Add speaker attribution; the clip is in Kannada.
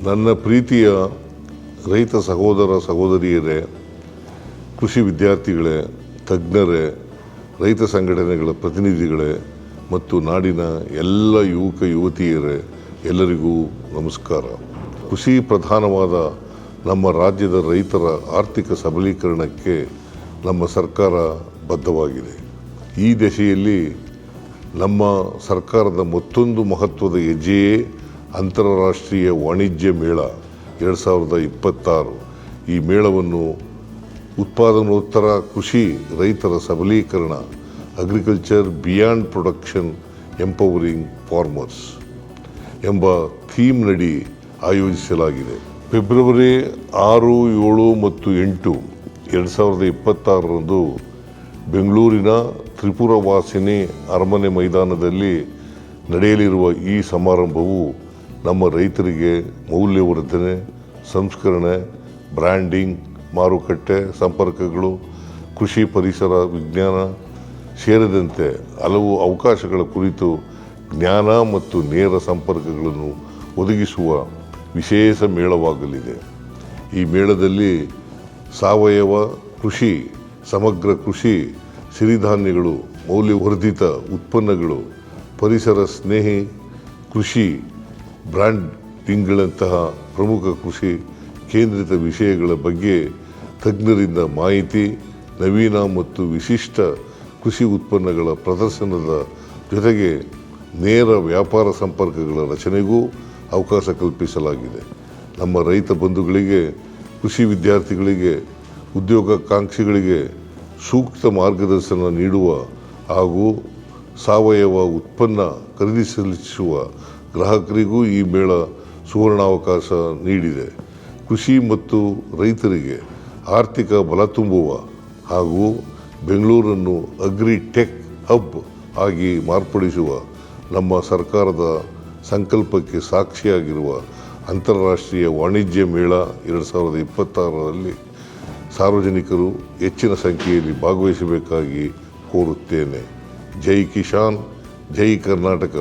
Speaker 1: ನನ್ನ ಪ್ರೀತಿಯ ರೈತ ಸಹೋದರ ಸಹೋದರಿಯರೇ, ಕೃಷಿ ವಿದ್ಯಾರ್ಥಿಗಳೇ, ತಜ್ಞರೇ, ರೈತ ಸಂಘಟನೆಗಳ ಪ್ರತಿನಿಧಿಗಳೇ ಮತ್ತು ನಾಡಿನ ಎಲ್ಲ ಯುವಕ ಯುವತಿಯರೇ, ಎಲ್ಲರಿಗೂ ನಮಸ್ಕಾರ. ಕೃಷಿ ಪ್ರಧಾನವಾದ ನಮ್ಮ ರಾಜ್ಯದ ರೈತರ ಆರ್ಥಿಕ ಸಬಲೀಕರಣಕ್ಕೆ ನಮ್ಮ ಸರ್ಕಾರ ಬದ್ಧವಾಗಿದೆ. ಈ ದಿಶೆಯಲ್ಲಿ ನಮ್ಮ ಸರ್ಕಾರದ ಮತ್ತೊಂದು ಮಹತ್ವದ ಹೆಜ್ಜೆಯೇ ಅಂತಾರಾಷ್ಟ್ರೀಯ ವಾಣಿಜ್ಯ ಮೇಳ 2026. ಈ ಮೇಳವನ್ನು ಉತ್ಪಾದನೋತ್ತರ ಕೃಷಿ ರೈತರ ಸಬಲೀಕರಣ, agriculture beyond production empowering farmers ಎಂಬ ಥೀಮ್ನಡಿ ಆಯೋಜಿಸಲಾಗಿದೆ. ಫೆಬ್ರವರಿ 6, 7 ಮತ್ತು 8, 2026ರಂದು ಬೆಂಗಳೂರಿನ ತ್ರಿಪುರವಾಸಿನಿ ಅರಮನೆ ಮೈದಾನದಲ್ಲಿ ನಡೆಯಲಿರುವ ಈ ಸಮಾರಂಭವು ನಮ್ಮ ರೈತರಿಗೆ ಮೌಲ್ಯವರ್ಧನೆ, ಸಂಸ್ಕರಣೆ, ಬ್ರ್ಯಾಂಡಿಂಗ್, ಮಾರುಕಟ್ಟೆ ಸಂಪರ್ಕಗಳು, ಕೃಷಿ ಪರಿಸರ ವಿಜ್ಞಾನ ಸೇರಿದಂತೆ ಹಲವು ಅವಕಾಶಗಳ ಕುರಿತು ಜ್ಞಾನ ಮತ್ತು ನೇರ ಸಂಪರ್ಕಗಳನ್ನು ಒದಗಿಸುವ ವಿಶೇಷ ಮೇಳವಾಗಲಿದೆ. ಈ ಮೇಳದಲ್ಲಿ ಸಾವಯವ ಕೃಷಿ, ಸಮಗ್ರ ಕೃಷಿ, ಸಿರಿಧಾನ್ಯಗಳು, ಮೌಲ್ಯವರ್ಧಿತ ಉತ್ಪನ್ನಗಳು, ಪರಿಸರ ಸ್ನೇಹಿ ಕೃಷಿ, ಬ್ರ್ಯಾಂಡಿಂಗ್ಗಳಂತಹ ಪ್ರಮುಖ ಕೃಷಿ ಕೇಂದ್ರಿತ ವಿಷಯಗಳ ಬಗ್ಗೆ ತಜ್ಞರಿಂದ ಮಾಹಿತಿ, ನವೀನ ಮತ್ತು ವಿಶಿಷ್ಟ ಕೃಷಿ ಉತ್ಪನ್ನಗಳ ಪ್ರದರ್ಶನದ ಜೊತೆಗೆ ನೇರ ವ್ಯಾಪಾರ ಸಂಪರ್ಕಗಳ ರಚನೆಗೂ ಅವಕಾಶ ಕಲ್ಪಿಸಲಾಗಿದೆ. ನಮ್ಮ ರೈತ ಬಂಧುಗಳಿಗೆ, ಕೃಷಿ ವಿದ್ಯಾರ್ಥಿಗಳಿಗೆ, ಉದ್ಯೋಗಾಕಾಂಕ್ಷಿಗಳಿಗೆ ಸೂಕ್ತ ಮಾರ್ಗದರ್ಶನ ನೀಡುವ ಹಾಗೂ ಸಾವಯವ ಉತ್ಪನ್ನ ಖರೀದಿಸಲಿಸುವ ಗ್ರಾಹಕರಿಗೂ ಈ ಮೇಳ ಸುವರ್ಣಾವಕಾಶ ನೀಡಿದೆ. ಕೃಷಿ ಮತ್ತು ರೈತರಿಗೆ ಆರ್ಥಿಕ ಬಲ ತುಂಬುವ ಹಾಗೂ ಬೆಂಗಳೂರನ್ನು ಅಗ್ರಿ ಟೆಕ್ ಹಬ್ ಆಗಿ ಮಾರ್ಪಡಿಸುವ ನಮ್ಮ ಸರ್ಕಾರದ ಸಂಕಲ್ಪಕ್ಕೆ ಸಾಕ್ಷಿಯಾಗಿರುವ ಅಂತಾರಾಷ್ಟ್ರೀಯ ವಾಣಿಜ್ಯ ಮೇಳ 2026ರಲ್ಲಿ ಸಾರ್ವಜನಿಕರು ಹೆಚ್ಚಿನ ಸಂಖ್ಯೆಯಲ್ಲಿ ಭಾಗವಹಿಸಬೇಕಾಗಿ ಕೋರುತ್ತೇನೆ. ಜೈ ಕಿಸಾನ್, ಜೈ ಕರ್ನಾಟಕ.